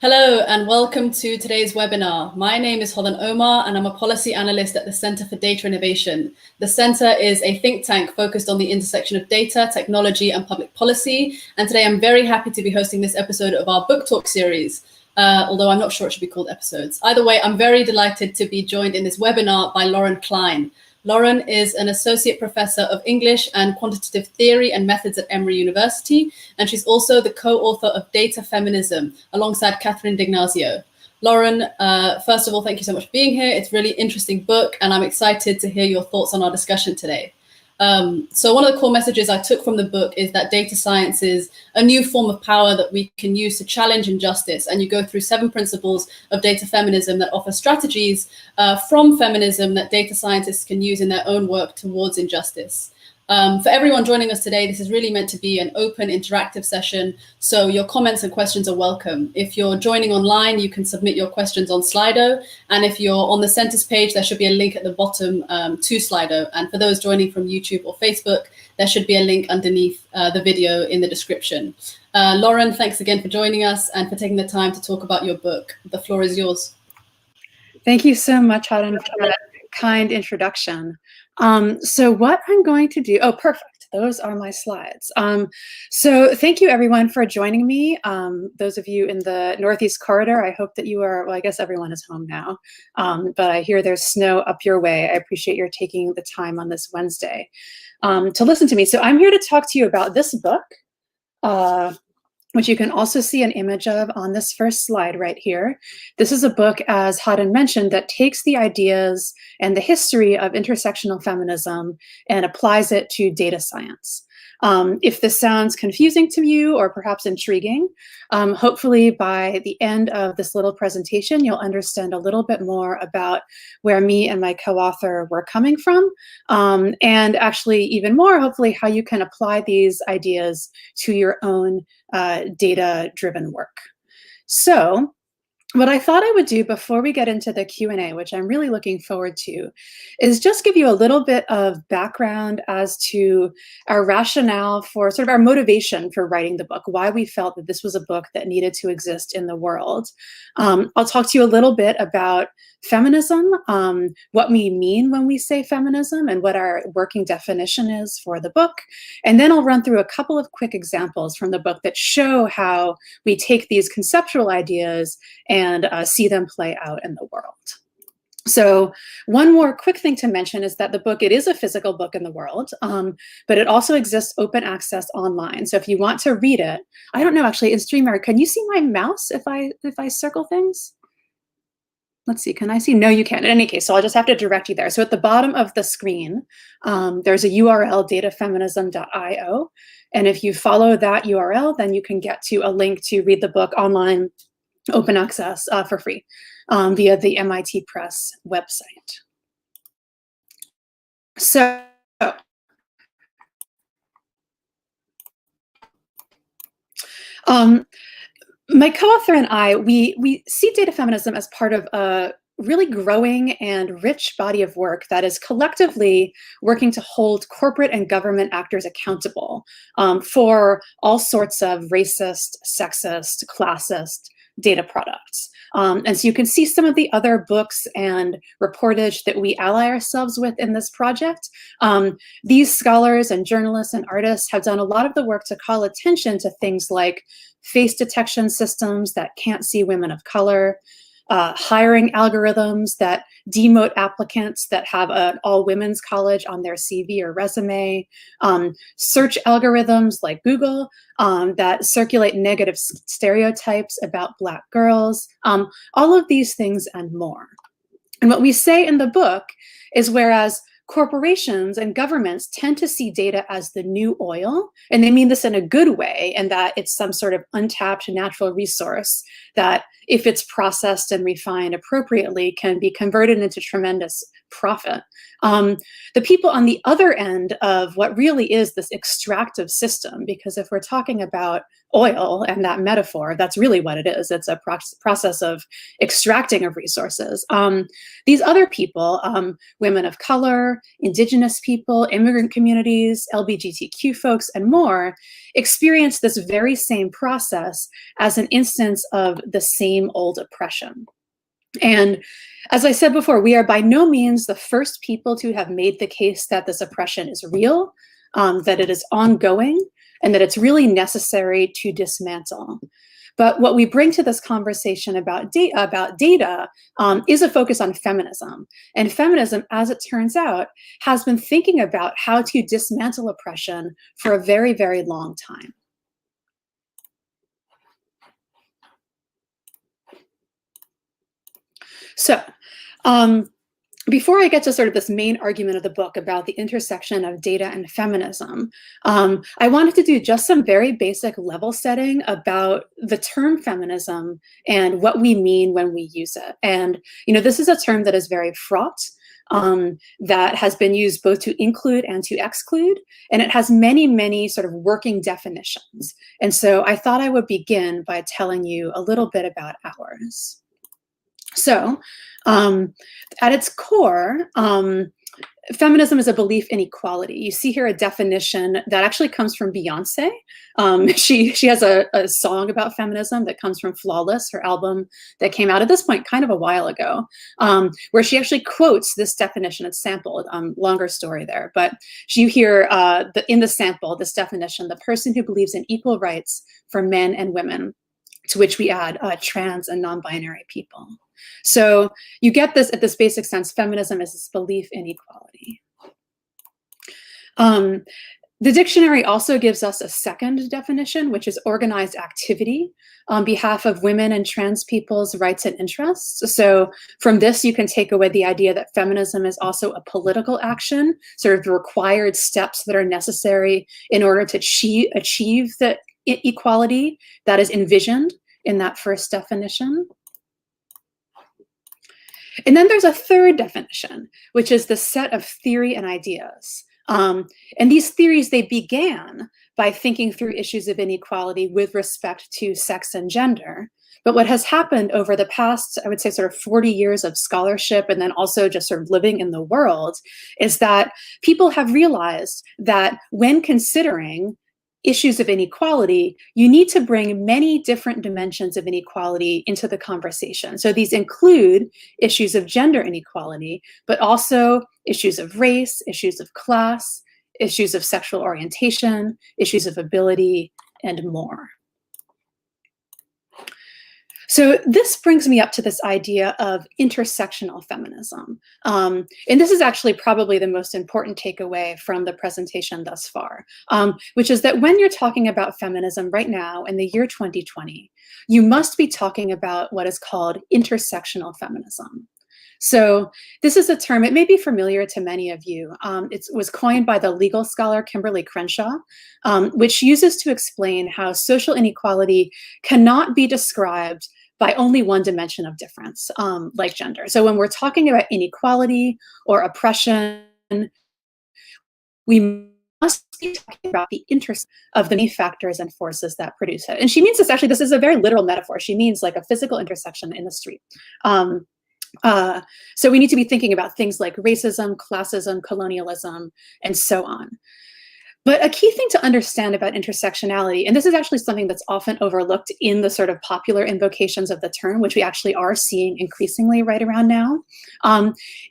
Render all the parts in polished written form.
Hello and welcome to today's webinar. My name is Hodan Omar and I'm a policy analyst at the Center for Data Innovation. The Center is a think tank focused on the intersection of data, technology and public policy. And today I'm very happy to be hosting this episode of our book talk series, although I'm not sure it should be called episodes. Either way, I'm very delighted to be joined in this webinar by Lauren Klein. Lauren is an associate professor of English and quantitative theory and methods at Emory University, and she's also the co-author of Data Feminism alongside Catherine D'Ignazio. Lauren, first of all, thank you so much for being here. It's a really interesting book, and I'm excited to hear your thoughts on our discussion today. So one of the core messages I took from the book is that data science is a new form of power that we can use to challenge injustice. And you go through 7 principles of data feminism that offer strategies from feminism that data scientists can use in their own work towards injustice. For everyone joining us today, this is really meant to be an open, interactive session, so your comments and questions are welcome. If you're joining online, you can submit your questions on Slido, and if you're on the centers page, there should be a link at the bottom to Slido. And for those joining from YouTube or Facebook, there should be a link underneath the video in the description. Lauren, thanks again for joining us and for taking the time to talk about your book. The floor is yours. Thank you so much, Hodan, for that kind introduction. So what I'm going to do, oh, perfect. Those are my slides. So thank you everyone for joining me. Those of you in the Northeast corridor, I hope that you are, well, I guess everyone is home now, but I hear there's snow up your way. I appreciate your taking the time on this Wednesday to listen to me. So I'm here to talk to you about this book, which you can also see an image of on this first slide right here. This is a book, as Hodan mentioned, that takes the ideas and the history of intersectional feminism and applies it to data science. If this sounds confusing to you or perhaps intriguing, hopefully by the end of this little presentation, you'll understand a little bit more about where me and my co-author were coming from, and actually even more, hopefully, how you can apply these ideas to your own data-driven work. So what I thought I would do before we get into the Q&A, which I'm really looking forward to, is just give you a little bit of background as to our rationale for sort of our motivation for writing the book, why we felt that this was a book that needed to exist in the world. I'll talk to you a little bit about feminism, what we mean when we say feminism and what our working definition is for the book. And then I'll run through a couple of quick examples from the book that show how we take these conceptual ideas and see them play out in the world. So one more quick thing to mention is that the book, it is a physical book in the world, but it also exists open access online. So if you want to read it, I don't know, actually in StreamYard, can you see my mouse if I circle things? Let's see, can I see? No, you can't. In any case, so I'll just have to direct you there. So at the bottom of the screen, there's a URL, datafeminism.io. And if you follow that URL, then you can get to a link to read the book online, open access for free via the MIT Press website. So my co-author and I, we see data feminism as part of a really growing and rich body of work that is collectively working to hold corporate and government actors accountable for all sorts of racist, sexist, classist data products. And so you can see some of the other books and reportage that we ally ourselves with in this project. These scholars and journalists and artists have done a lot of the work to call attention to things like face detection systems that can't see women of color, hiring algorithms that demote applicants that have an all-women's college on their CV or resume, search algorithms like Google that circulate negative stereotypes about Black girls, all of these things and more. And what we say in the book is whereas corporations and governments tend to see data as the new oil, and they mean this in a good way, and that it's some sort of untapped natural resource that, if it's processed and refined appropriately, can be converted into tremendous profit. The people on the other end of what really is this extractive system, because if we're talking about oil and that metaphor, that's really what it is. It's a process of extracting of resources. These other people, women of color, Indigenous people, immigrant communities, LGBTQ folks, and more, experience this very same process as an instance of the same old oppression. And as I said before, we are by no means the first people to have made the case that this oppression is real, that it is ongoing, and that it's really necessary to dismantle. But what we bring to this conversation about data is a focus on feminism. And feminism, as it turns out, has been thinking about how to dismantle oppression for a very, very long time. So, before I get to sort of this main argument of the book about the intersection of data and feminism, I wanted to do just some very basic level setting about the term feminism and what we mean when we use it. And, you know, this is a term that is very fraught, that has been used both to include and to exclude, and it has many, many sort of working definitions. And so I thought I would begin by telling you a little bit about ours. So, at its core, feminism is a belief in equality. You see here a definition that actually comes from Beyonce. She has a song about feminism that comes from Flawless, her album that came out at this point kind of a while ago, where she actually quotes this definition. It's sampled, longer story there, but you hear in the sample, this definition: the person who believes in equal rights for men and women, to which we add trans and non-binary people. So you get this at this basic sense. Feminism is this belief in equality. The dictionary also gives us a second definition, which is organized activity on behalf of women and trans people's rights and interests. So from this, you can take away the idea that feminism is also a political action, sort of the required steps that are necessary in order to achieve the equality that is envisioned in that first definition. And then there's a third definition, which is the set of theory and ideas. And these theories, they began by thinking through issues of inequality with respect to sex and gender. But what has happened over the past, I would say, sort of 40 years of scholarship, and then also just sort of living in the world, is that people have realized that when considering issues of inequality, you need to bring many different dimensions of inequality into the conversation. So these include issues of gender inequality, but also issues of race, issues of class, issues of sexual orientation, issues of ability, and more. So this brings me up to this idea of intersectional feminism. And this is actually probably the most important takeaway from the presentation thus far, which is that when you're talking about feminism right now in the year 2020, you must be talking about what is called intersectional feminism. So this is a term, it may be familiar to many of you. It was coined by the legal scholar Kimberly Crenshaw, which uses to explain how social inequality cannot be described by only one dimension of difference, like gender. So when we're talking about inequality or oppression, we must be talking about the intersection of the many factors and forces that produce it. And she means this, actually, this is a very literal metaphor. She means like a physical intersection in the street. So we need to be thinking about things like racism, classism, colonialism, and so on. But a key thing to understand about intersectionality, and this is actually something that's often overlooked in the sort of popular invocations of the term, which we actually are seeing increasingly right around now,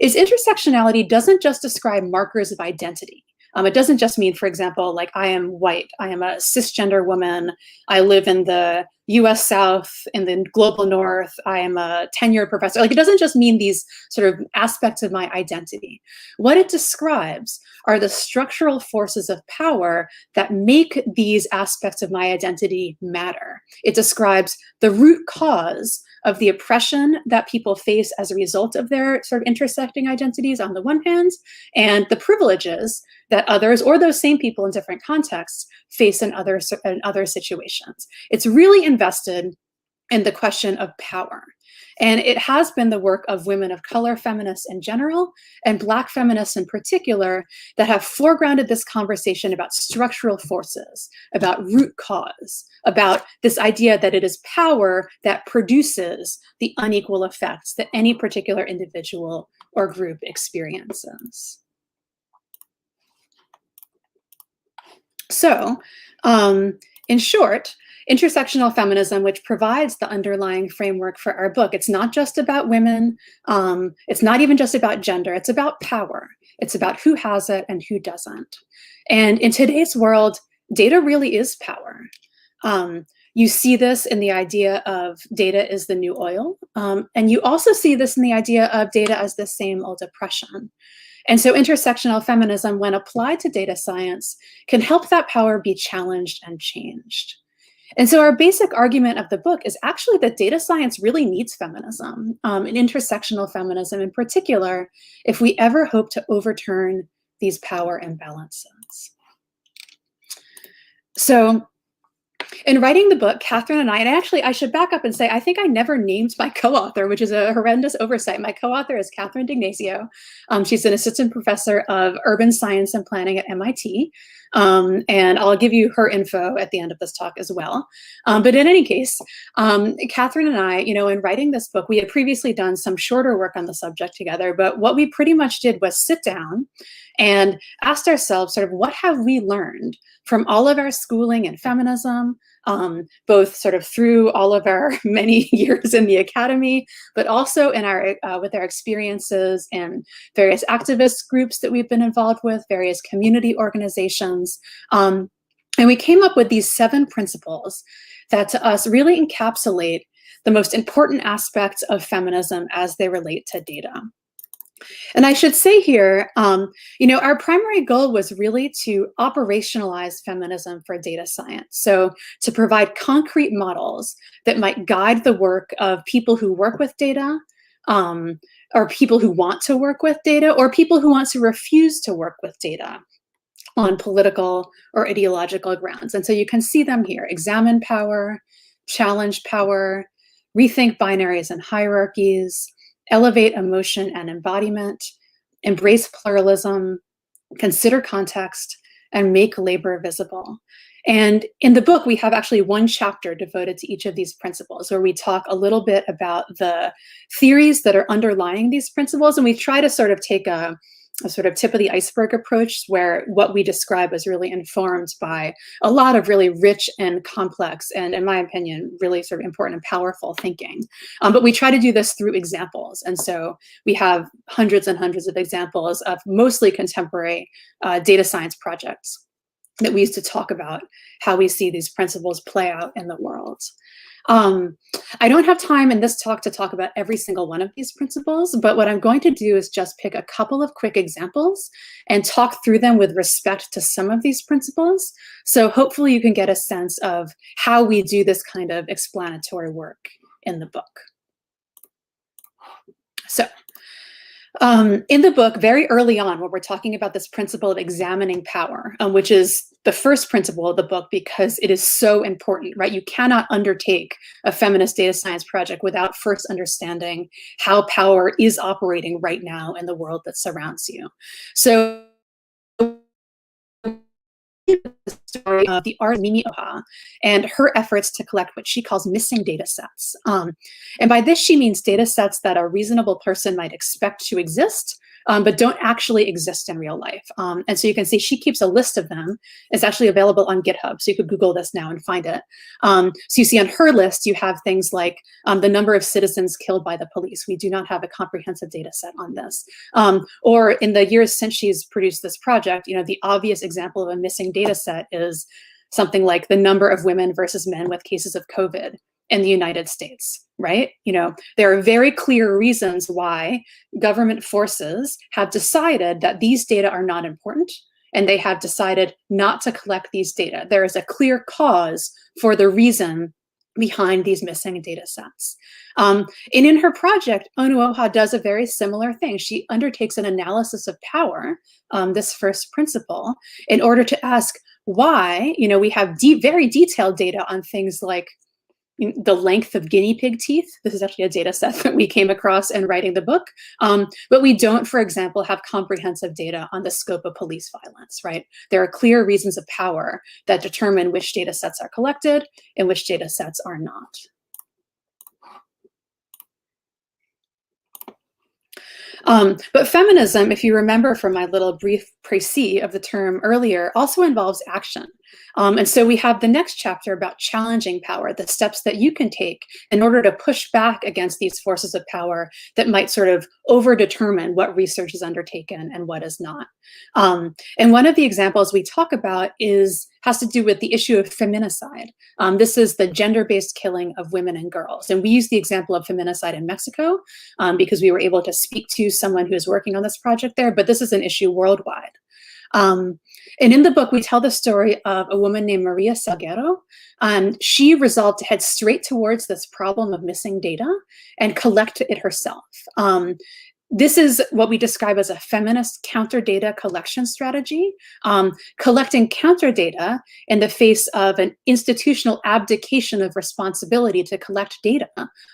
is intersectionality doesn't just describe markers of identity. It doesn't just mean, for example, like I am white, I am a cisgender woman, I live in the US South, in the global North, I am a tenured professor. Like, it doesn't just mean these sort of aspects of my identity. What it describes are the structural forces of power that make these aspects of my identity matter. It describes the root cause of the oppression that people face as a result of their sort of intersecting identities on the one hand, and the privileges that others, or those same people in different contexts, face in other situations. It's really invested in the question of power. And it has been the work of women of color feminists in general, and Black feminists in particular, that have foregrounded this conversation about structural forces, about root cause, about this idea that it is power that produces the unequal effects that any particular individual or group experiences. So, in short, intersectional feminism, which provides the underlying framework for our book, it's not just about women, it's not even just about gender, it's about power. It's about who has it and who doesn't. And in today's world, data really is power. You see this in the idea of data is the new oil. And you also see this in the idea of data as the same old oppression. And so intersectional feminism, when applied to data science, can help that power be challenged and changed. And so our basic argument of the book is actually that data science really needs feminism, and intersectional feminism in particular, if we ever hope to overturn these power imbalances. So in writing the book, Catherine and I should back up and say, I think I never named my co-author, which is a horrendous oversight. My co-author is Catherine D'Ignazio. She's an assistant professor of urban science and planning at MIT. And I'll give you her info at the end of this talk as well. But in any case, Catherine and I, in writing this book, we had previously done some shorter work on the subject together, but what we pretty much did was sit down and asked ourselves sort of what have we learned from all of our schooling in feminism, both sort of through all of our many years in the academy, but also in our with our experiences in various activist groups that we've been involved with, various community organizations. And we came up with these 7 principles that to us really encapsulate the most important aspects of feminism as they relate to data. And I should say here, our primary goal was really to operationalize feminism for data science. So to provide concrete models that might guide the work of people who work with data, or people who want to work with data, or people who want to refuse to work with data on political or ideological grounds. And so you can see them here: examine power, challenge power, rethink binaries and hierarchies, elevate emotion and embodiment, embrace pluralism, consider context, and make labor visible. And in the book, we have actually one chapter devoted to each of these principles, where we talk a little bit about the theories that are underlying these principles. And we try to sort of take a sort of tip of the iceberg approach, where what we describe is really informed by a lot of really rich and complex, and in my opinion, really sort of important and powerful thinking. But we try to do this through examples. And so we have hundreds and hundreds of examples of mostly contemporary data science projects that we use to talk about how we see these principles play out in the world. I don't have time in this talk to talk about every single one of these principles, but what I'm going to do is just pick a couple of quick examples and talk through them with respect to some of these principles. So hopefully you can get a sense of how we do this kind of explanatory work in the book. So in the book, very early on, when we're talking about this principle of examining power, which is the first principle of the book because it is so important, right? You cannot undertake a feminist data science project without first understanding how power is operating right now in the world that surrounds you. So the story of the artist Mimi Oha and her efforts to collect what she calls missing data sets. And by this, she means data sets that a reasonable person might expect to exist, but don't actually exist in real life. And so you can see she keeps a list of them. It's actually available on GitHub, so you could Google this now and find it. So you see on her list, you have things like the number of citizens killed by the police. We do not have a comprehensive data set on this. Or in the years since she's produced this project, the obvious example of a missing data set is something like the number of women versus men with cases of COVID in the United States, right? There are very clear reasons why government forces have decided that these data are not important, and they have decided not to collect these data. There is a clear cause for the reason behind these missing data sets. And in her project, Onuoha does a very similar thing. She undertakes an analysis of power, this first principle, in order to ask why, we have very detailed data on things like the length of guinea pig teeth. This is actually a data set that we came across in writing the book. But we don't, for example, have comprehensive data on the scope of police violence, right? There are clear reasons of power that determine which data sets are collected and which data sets are not. But feminism, if you remember from my little brief précis of the term earlier, also involves action. And so we have the next chapter about challenging power, the steps that you can take in order to push back against these forces of power that might sort of overdetermine what research is undertaken and what is not. And one of the examples we talk about has to do with the issue of feminicide. This is the gender-based killing of women and girls. And we use the example of feminicide in Mexico because we were able to speak to someone who is working on this project there, but this is an issue worldwide. And in the book, we tell the story of a woman named Maria Salguero. She resolved to head straight towards this problem of missing data and collect it herself. This is what we describe as a feminist counter data collection strategy, collecting counter data in the face of an institutional abdication of responsibility to collect data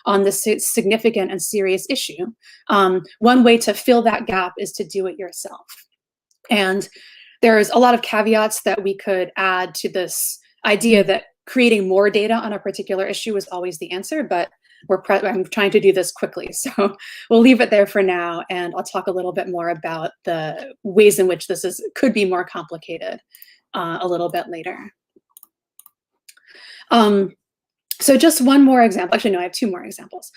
on this significant and serious issue. One way to fill that gap is to do it yourself. And there's a lot of caveats that we could add to this idea that creating more data on a particular issue is always the answer, but I'm trying to do this quickly. So we'll leave it there for now, and I'll talk a little bit more about the ways in which this could be more complicated a little bit later. So just one more example. Actually, no, I have two more examples.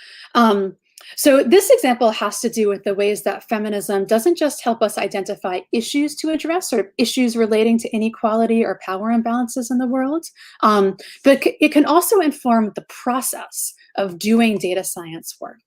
So this example has to do with the ways that feminism doesn't just help us identify issues to address, sort of issues relating to inequality or power imbalances in the world, but it can also inform the process of doing data science work.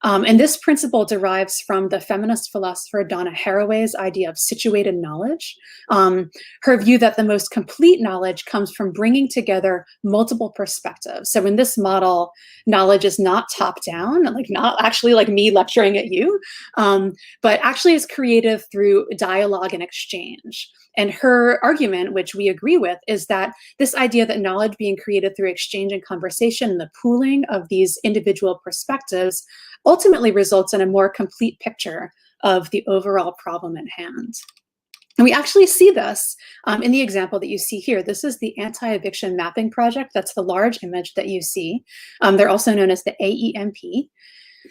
And this principle derives from the feminist philosopher Donna Haraway's idea of situated knowledge. Her view that the most complete knowledge comes from bringing together multiple perspectives. So in this model, knowledge is not top down, like not actually like me lecturing at you, but actually is created through dialogue and exchange. And her argument, which we agree with, is that this idea that knowledge being created through exchange and conversation and the pooling of these individual perspectives ultimately results in a more complete picture of the overall problem at hand. And we actually see this in the example that you see here. This is the Anti-Eviction Mapping Project. That's the large image that you see. They're also known as the AEMP.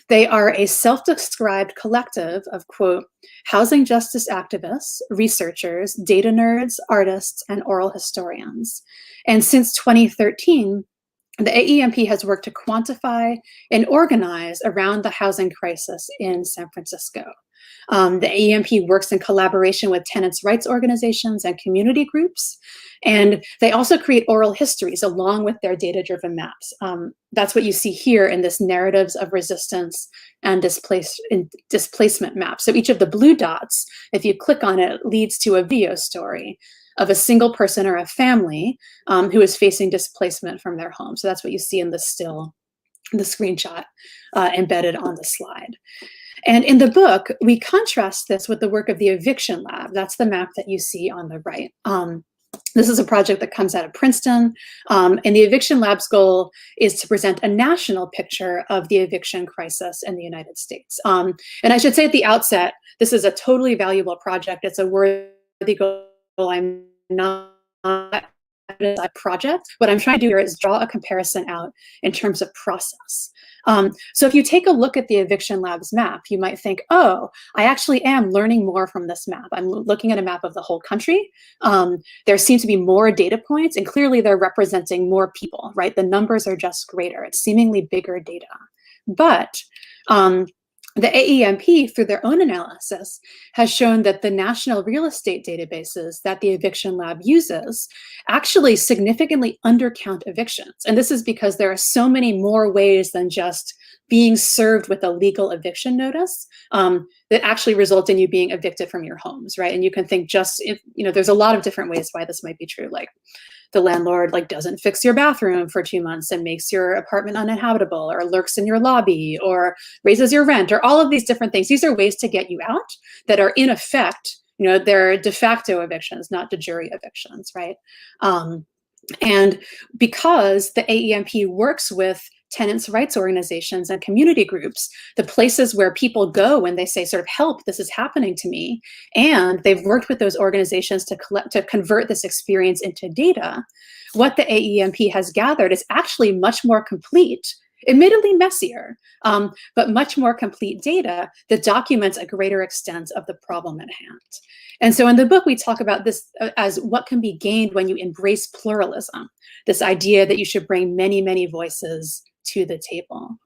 They are a self-described collective of, quote, housing justice activists, researchers, data nerds, artists, and oral historians. And since 2013, the AEMP has worked to quantify and organize around the housing crisis in San Francisco. The AEMP works in collaboration with tenants' rights organizations and community groups, and they also create oral histories along with their data-driven maps. That's what you see here in this narratives of resistance and displacement map. So each of the blue dots, if you click on it, leads to a video story of a single person or a family who is facing displacement from their home. So that's what you see in the screenshot embedded on the slide. And in the book, we contrast this with the work of the Eviction Lab. That's the map that you see on the right. This is a project that comes out of Princeton, and the Eviction Lab's goal is to present a national picture of the eviction crisis in the United States. And I should say at the outset, this is a totally valuable project. It's a worthy goal. I'm not a project. What I'm trying to do here is draw a comparison out in terms of process. So if you take a look at the Eviction Lab's map, you might think, oh, I actually am learning more from this map. I'm looking at a map of the whole country. There seem to be more data points, and clearly they're representing more people, right? The numbers are just greater. It's seemingly bigger data. But the AEMP, through their own analysis, has shown that the national real estate databases that the Eviction Lab uses actually significantly undercount evictions. And this is because there are so many more ways than just being served with a legal eviction notice that actually result in you being evicted from your homes, right? And you can think there's a lot of different ways why this might be true. Like the landlord doesn't fix your bathroom for 2 months and makes your apartment uninhabitable, or lurks in your lobby, or raises your rent, or all of these different things. These are ways to get you out that are in effect, they're de facto evictions, not de jure evictions, right? And because the AEMP works with tenants' rights organizations and community groups, the places where people go when they say sort of help, this is happening to me, and they've worked with those organizations to convert this experience into data, what the AEMP has gathered is actually much more complete, admittedly messier, but much more complete data that documents a greater extent of the problem at hand. And so in the book, we talk about this as what can be gained when you embrace pluralism, this idea that you should bring many, many voices to the table.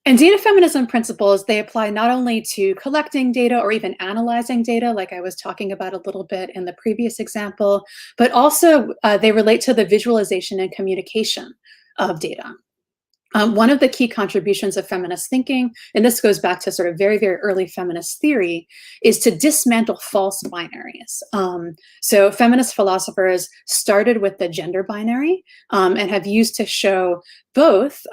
And data feminism principles, they apply not only to collecting data or even analyzing data, like I was talking about a little bit in the previous example, but also they relate to the visualization and communication of data. One of the key contributions of feminist thinking, and this goes back to sort of very, very early feminist theory, is to dismantle false binaries. So feminist philosophers started with the gender binary and have used to show both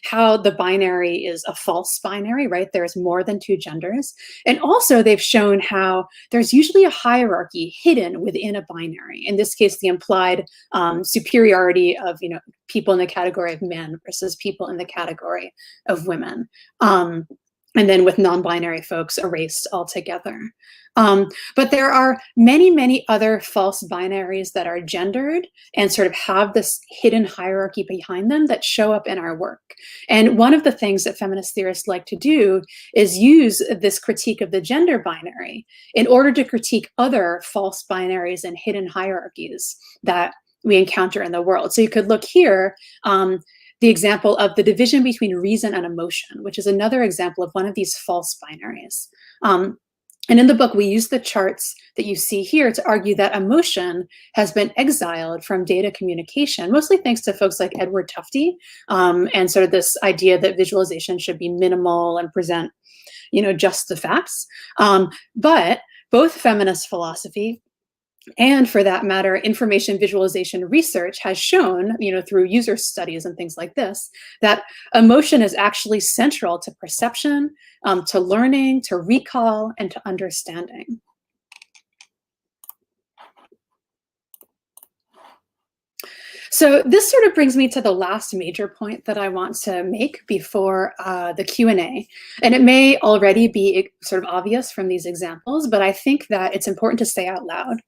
how the binary is a false binary, right? There's more than two genders. And also they've shown how there's usually a hierarchy hidden within a binary. In this case, the implied superiority of, people in the category of men versus people in the category of women. And then with non-binary folks erased altogether. But there are many, many other false binaries that are gendered and sort of have this hidden hierarchy behind them that show up in our work. And one of the things that feminist theorists like to do is use this critique of the gender binary in order to critique other false binaries and hidden hierarchies that we encounter in the world. So you could look here, the example of the division between reason and emotion, which is another example of one of these false binaries. And in the book, we use the charts that you see here to argue that emotion has been exiled from data communication, mostly thanks to folks like Edward Tufte, and sort of this idea that visualization should be minimal and present, just the facts. But both feminist philosophy and, for that matter, information visualization research has shown, through user studies and things like this, that emotion is actually central to perception, to learning, to recall, and to understanding. So this sort of brings me to the last major point that I want to make before the Q&A. And it may already be sort of obvious from these examples, but I think that it's important to say out loud.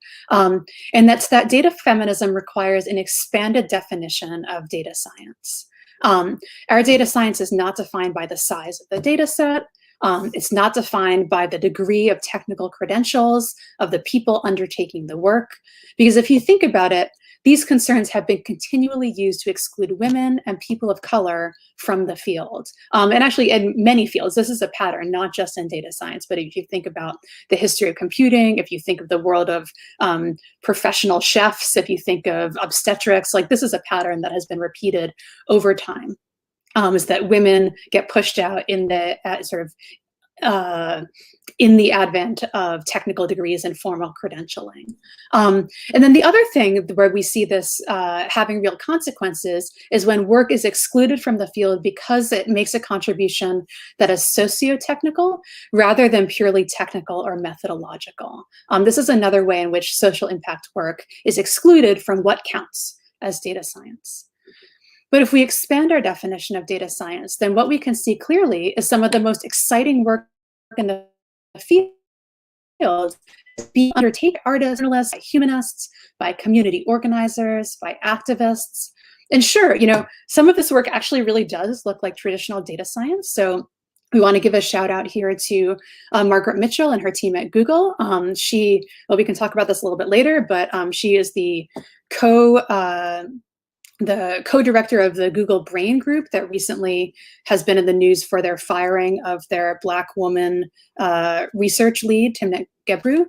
And that's that data feminism requires an expanded definition of data science. Our data science is not defined by the size of the data set. It's not defined by the degree of technical credentials of the people undertaking the work. Because if you think about it, these concerns have been continually used to exclude women and people of color from the field. And actually in many fields, this is a pattern, not just in data science, but if you think about the history of computing, if you think of the world of professional chefs, if you think of obstetrics, like this is a pattern that has been repeated over time, is that women get pushed out in the in the advent of technical degrees and formal credentialing. And then the other thing where we see this having real consequences is when work is excluded from the field because it makes a contribution that is socio-technical rather than purely technical or methodological. This is another way in which social impact work is excluded from what counts as data science. But if we expand our definition of data science, then what we can see clearly is some of the most exciting work in the field being undertaken by artists, journalists, by humanists, by community organizers, by activists. And sure, some of this work actually really does look like traditional data science. So we want to give a shout out here to Margaret Mitchell and her team at Google. We can talk about this a little bit later, but she is the co-director of the Google Brain Group that recently has been in the news for their firing of their Black woman research lead, Timnit Gebru.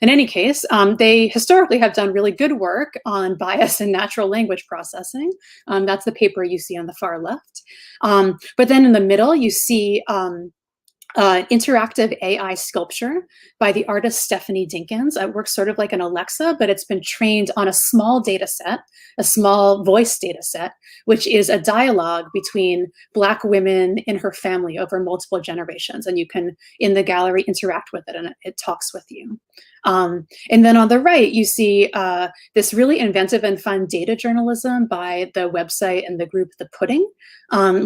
In any case, they historically have done really good work on bias in natural language processing. That's the paper you see on the far left. But then in the middle, you see interactive AI sculpture by the artist Stephanie Dinkins. It works sort of like an Alexa, but it's been trained on a small data set, a small voice data set, which is a dialogue between Black women in her family over multiple generations. And you can, in the gallery, interact with it and it talks with you. And then on the right, you see this really inventive and fun data journalism by the website and the group The Pudding,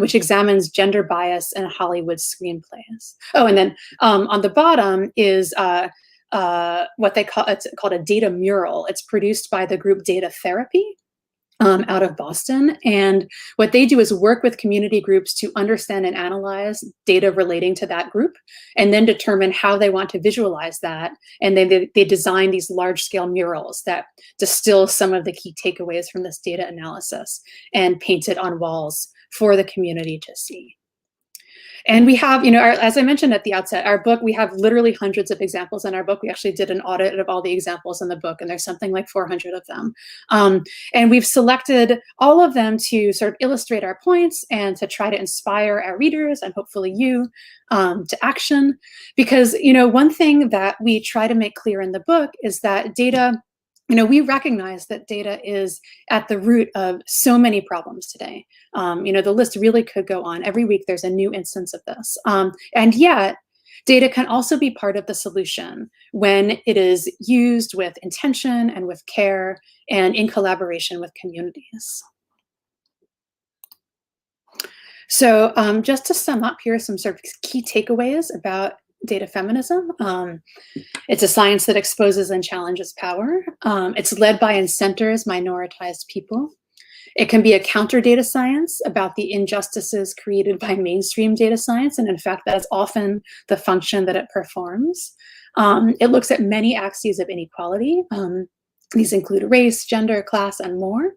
which examines gender bias in Hollywood screenplays. Oh, and then on the bottom is what they call, it's called a data mural. It's produced by the group Data Therapy, out of Boston. And what they do is work with community groups to understand and analyze data relating to that group, and then determine how they want to visualize that. And then they design these large scale murals that distill some of the key takeaways from this data analysis and paint it on walls for the community to see. And we have, as I mentioned at the outset, our book, we have literally hundreds of examples in our book. We actually did an audit of all the examples in the book, and there's something like 400 of them. And we've selected all of them to sort of illustrate our points and to try to inspire our readers and hopefully you to action. Because, one thing that we try to make clear in the book is that data, we recognize that data is at the root of so many problems today. The list really could go on. Every week there's a new instance of this. And yet, data can also be part of the solution when it is used with intention and with care and in collaboration with communities. So just to sum up, here are some sort of key takeaways about data feminism. It's a science that exposes and challenges power. It's led by and centers minoritized people. It can be a counter data science about the injustices created by mainstream data science. And in fact, that's often the function that it performs. It looks at many axes of inequality. These include race, gender, class, and more.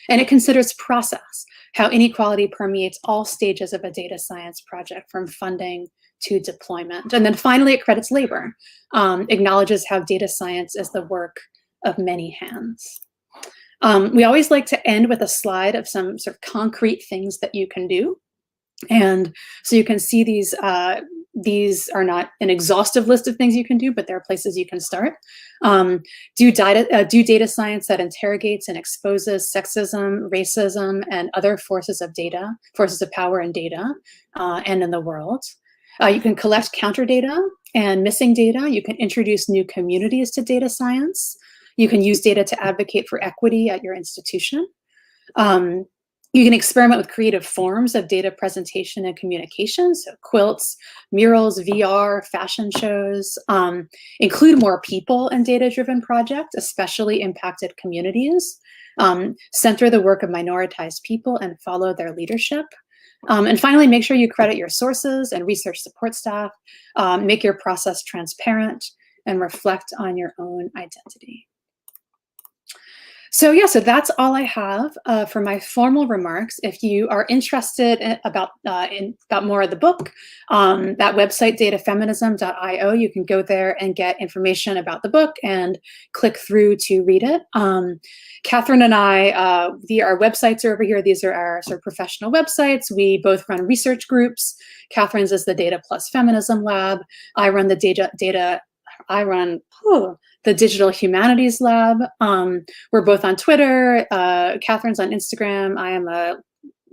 And it considers process, how inequality permeates all stages of a data science project, from funding to deployment. And then finally, it credits labor, acknowledges how data science is the work of many hands. We always like to end with a slide of some sort of concrete things that you can do. And so you can see these are not an exhaustive list of things you can do, but there are places you can start. Do data science that interrogates and exposes sexism, racism, and other forces of power in data and in the world. You can collect counter data and missing data. You can introduce new communities to data science. You can use data to advocate for equity at your institution. You can experiment with creative forms of data presentation and communication, so quilts, murals, VR, fashion shows. Include more people in data-driven projects, especially impacted communities. Center the work of minoritized people and follow their leadership. And finally, make sure you credit your sources and research support staff, make your process transparent, and reflect on your own identity. So so that's all I have for my formal remarks. If you are interested about more of the book, that website, datafeminism.io, you can go there and get information about the book and click through to read it. Catherine and I, our websites are over here. These are our sort of professional websites. We both run research groups. Catherine's is the Data Plus Feminism Lab. I run the the Digital Humanities Lab. We're both on Twitter. Catherine's on Instagram. I am a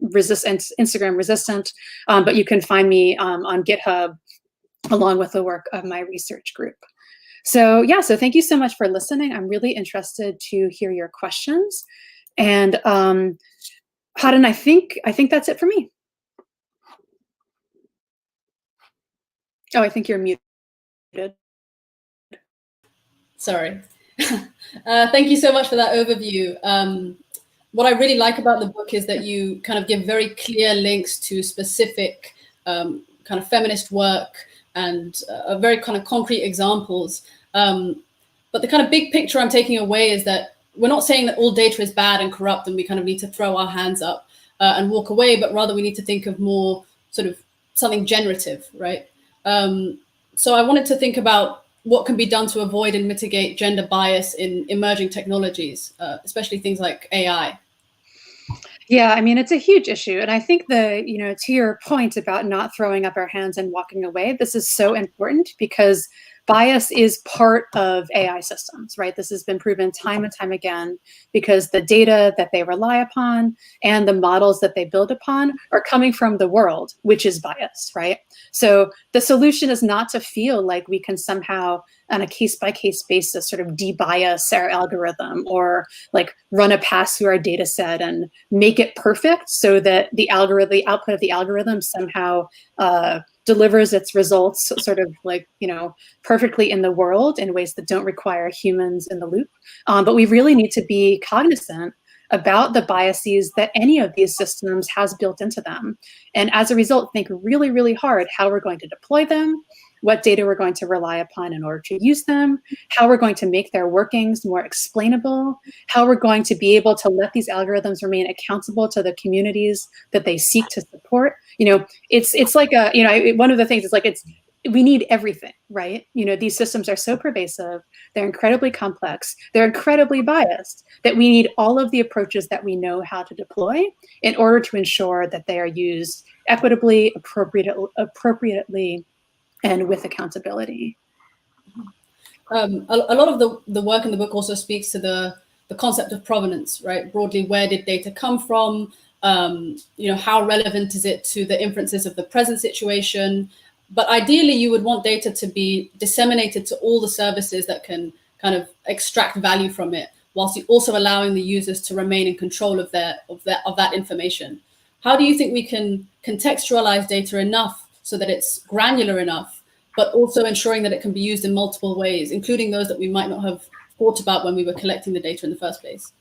Instagram resistant, but you can find me on GitHub along with the work of my research group. So so thank you so much for listening. I'm really interested to hear your questions. And Haden, I think that's it for me. Oh, I think you're muted. Sorry. Thank you so much for that overview. What I really like about the book is that you kind of give very clear links to specific kind of feminist work and very kind of concrete examples. But the kind of big picture I'm taking away is that we're not saying that all data is bad and corrupt and we kind of need to throw our hands up and walk away, but rather we need to think of more sort of something generative, right? So I wanted to think about what can be done to avoid and mitigate gender bias in emerging technologies, especially things like AI. Yeah, I mean, it's a huge issue. And I think to your point about not throwing up our hands and walking away, this is so important because bias is part of AI systems, right? This has been proven time and time again because the data that they rely upon and the models that they build upon are coming from the world, which is biased, right? So the solution is not to feel like we can somehow, on a case-by-case basis, sort of debias our algorithm or like run a pass through our data set and make it perfect so that the output of the algorithm somehow delivers its results sort of like, perfectly in the world in ways that don't require humans in the loop. But we really need to be cognizant about the biases that any of these systems has built into them. And as a result, think really, really hard how we're going to deploy them, what data we're going to rely upon in order to use them, how we're going to make their workings more explainable, how we're going to be able to let these algorithms remain accountable to the communities that they seek to support. It's like one of the things is like we need everything, right? These systems are so pervasive, they're incredibly complex, they're incredibly biased, that we need all of the approaches that we know how to deploy in order to ensure that they are used equitably, appropriately, and with accountability. A lot of the work in the book also speaks to the concept of provenance, right? Broadly, where did data come from? How relevant is it to the inferences of the present situation? But ideally, you would want data to be disseminated to all the services that can kind of extract value from it, whilst also allowing the users to remain in control of that information. How do you think we can contextualize data enough so that it's granular enough, but also ensuring that it can be used in multiple ways, including those that we might not have thought about when we were collecting the data in the first place?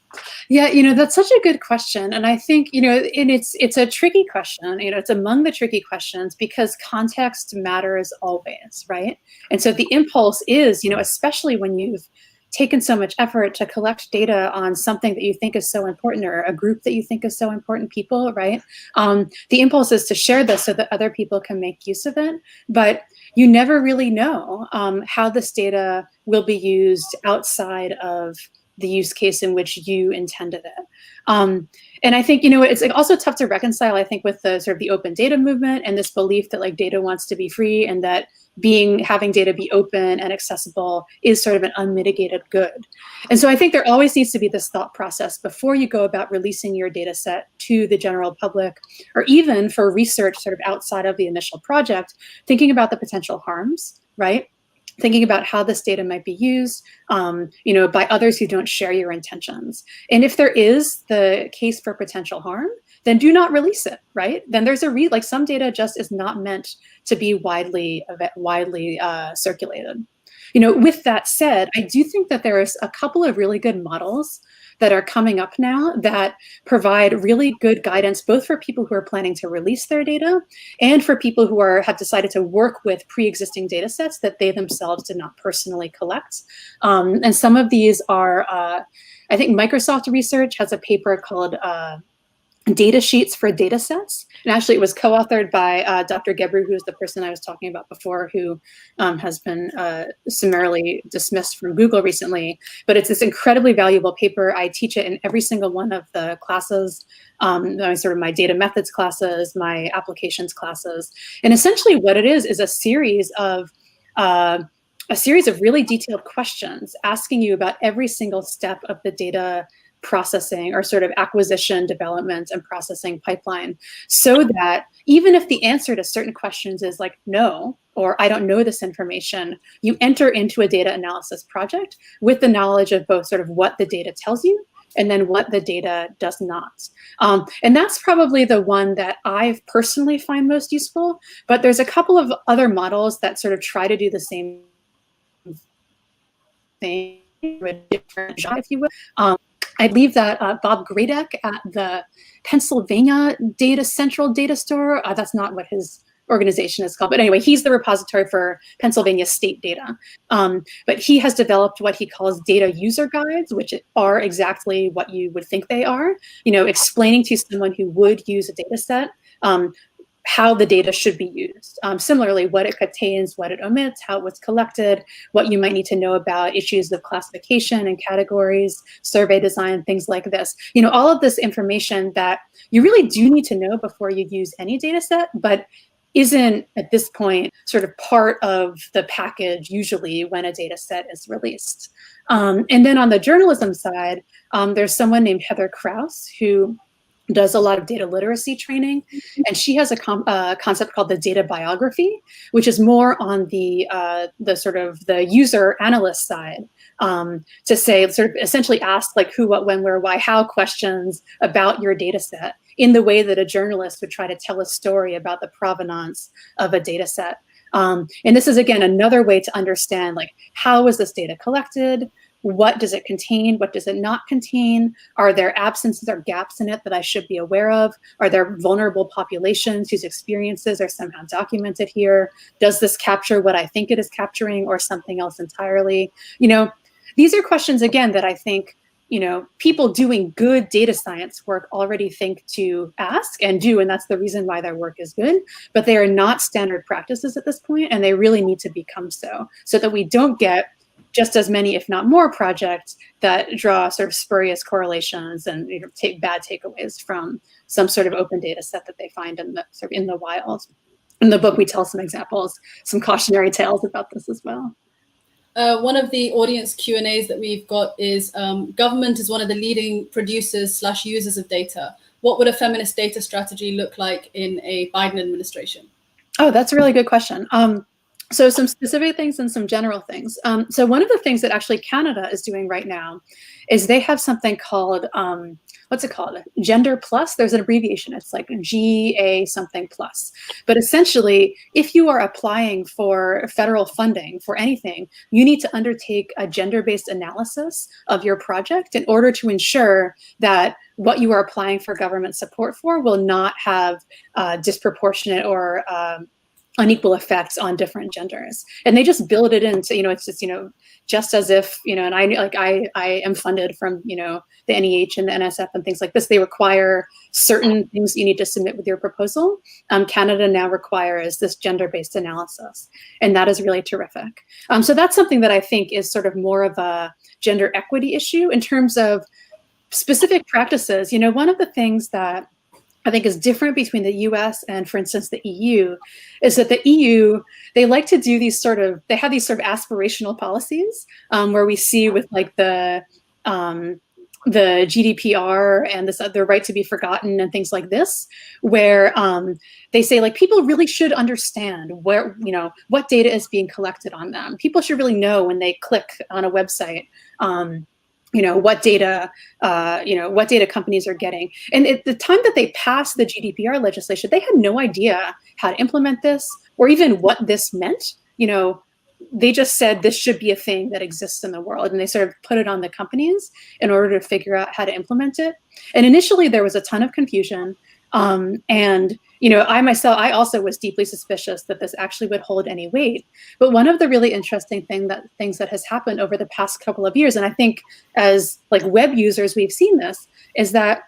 Yeah, that's such a good question. And I think, and it's a tricky question, it's among the tricky questions because context matters always, right? And so the impulse is, especially when you've taken so much effort to collect data on something that you think is so important or a group that you think is so important, people, right? The impulse is to share this so that other people can make use of it. But you never really know how this data will be used outside of the use case in which you intended it. And I think, it's also tough to reconcile, I think, with the sort of the open data movement and this belief that like data wants to be free and that having data be open and accessible is sort of an unmitigated good. And so I think there always needs to be this thought process before you go about releasing your data set to the general public, or even for research sort of outside of the initial project, thinking about the potential harms, right? Thinking about how this data might be used, by others who don't share your intentions. And if there is the case for potential harm, then do not release it, right? Then there's like some data just is not meant to be widely circulated. With that said, I do think that there is a couple of really good models that are coming up now that provide really good guidance, both for people who are planning to release their data and for people who have decided to work with pre-existing data sets that they themselves did not personally collect. And some of these are, I think Microsoft Research has a paper called Data Sheets for Data Sets. And actually it was co-authored by Dr. Gebru, who's the person I was talking about before, who has been summarily dismissed from Google recently. But it's this incredibly valuable paper. I teach it in every single one of the classes, sort of my data methods classes, my applications classes. And essentially what it is a series of really detailed questions asking you about every single step of the data processing or sort of acquisition, development, and processing pipeline, so that even if the answer to certain questions is like no, or I don't know this information, you enter into a data analysis project with the knowledge of both sort of what the data tells you and then what the data does not. And that's probably the one that I personally find most useful, but there's a couple of other models that sort of try to do the same thing, if you will. I believe that Bob Gradek at the Pennsylvania Central Data Store, that's not what his organization is called, but anyway, he's the repository for Pennsylvania state data. But he has developed what he calls data user guides, which are exactly what you would think they are, explaining to someone who would use a data set how the data should be used. Similarly, what it contains, what it omits, how it was collected, what you might need to know about issues of classification and categories, survey design, things like this. All of this information that you really do need to know before you use any data set, but isn't at this point sort of part of the package usually when a data set is released. And then on the journalism side, there's someone named Heather Krause who does a lot of data literacy training, and she has a concept called the data biography, which is more on the sort of the user analyst side, to say, sort of essentially ask like who, what, when, where, why, how questions about your data set in the way that a journalist would try to tell a story about the provenance of a data set. And this is, again, another way to understand, like, how is this data collected? What does it contain? What does it not contain? Are there absences or gaps in it that I should be aware of? Are there vulnerable populations whose experiences are somehow documented here? Does this capture what I think it is capturing or something else entirely? You know, these are questions, again, that I think, you know, people doing good data science work already think to ask and do, and that's the reason why their work is good, but they are not standard practices at this point, and they really need to become so that we don't get just as many, if not more, projects that draw sort of spurious correlations and, you know, take bad takeaways from some sort of open data set that they find in the sort of in the wild. In the book, we tell some examples, some cautionary tales about this as well. One of the audience Q&As that we've got is government is one of the leading producers / users of data. What would a feminist data strategy look like in a Biden administration? Oh, that's a really good question. So some specific things and some general things. So one of the things that actually Canada is doing right now is they have something called, what's it called? Gender Plus. There's an abbreviation. It's like GA something plus. But essentially, if you are applying for federal funding for anything, you need to undertake a gender-based analysis of your project in order to ensure that what you are applying for government support for will not have disproportionate or unequal effects on different genders. And they just build it into, you know, it's just, you know, just as if, you know, and I am funded from, you know, the NEH and the NSF and things like this. They require certain things you need to submit with your proposal. Canada now requires this gender-based analysis, and that is really terrific. So that's something that I think is sort of more of a gender equity issue in terms of specific practices. You know, one of the things that I think is different between the US and, for instance, the EU, is that the EU, they like to do these sort of, they have these sort of aspirational policies where we see with like the GDPR and this other right to be forgotten and things like this, where they say like people really should understand where, you know, what data is being collected on them. People should really know when they click on a website, you know, what data companies are getting. And at the time that they passed the GDPR legislation, they had no idea how to implement this or even what this meant. You know, they just said this should be a thing that exists in the world, and they sort of put it on the companies in order to figure out how to implement it. And initially there was a ton of confusion. And, you know, I also was deeply suspicious that this actually would hold any weight. But one of the really interesting things that has happened over the past couple of years, and I think as like web users, we've seen this, is that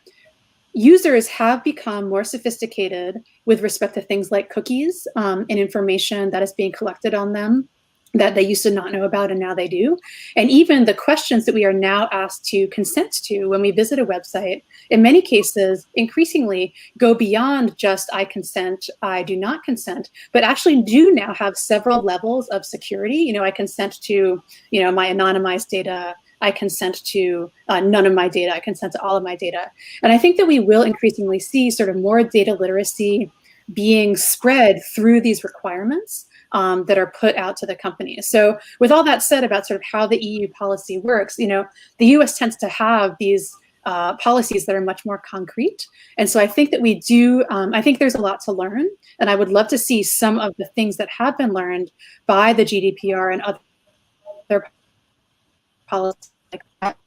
users have become more sophisticated with respect to things like cookies and information that is being collected on them that they used to not know about and now they do. And even the questions that we are now asked to consent to when we visit a website, in many cases, increasingly go beyond just I consent, I do not consent, but actually do now have several levels of security. You know, I consent to, you know, my anonymized data, I consent to none of my data, I consent to all of my data. And I think that we will increasingly see sort of more data literacy being spread through these requirements that are put out to the companies. So with all that said about sort of how the EU policy works, you know, the US tends to have these policies that are much more concrete. And so I think that we do, I think there's a lot to learn. And I would love to see some of the things that have been learned by the GDPR and other policies like that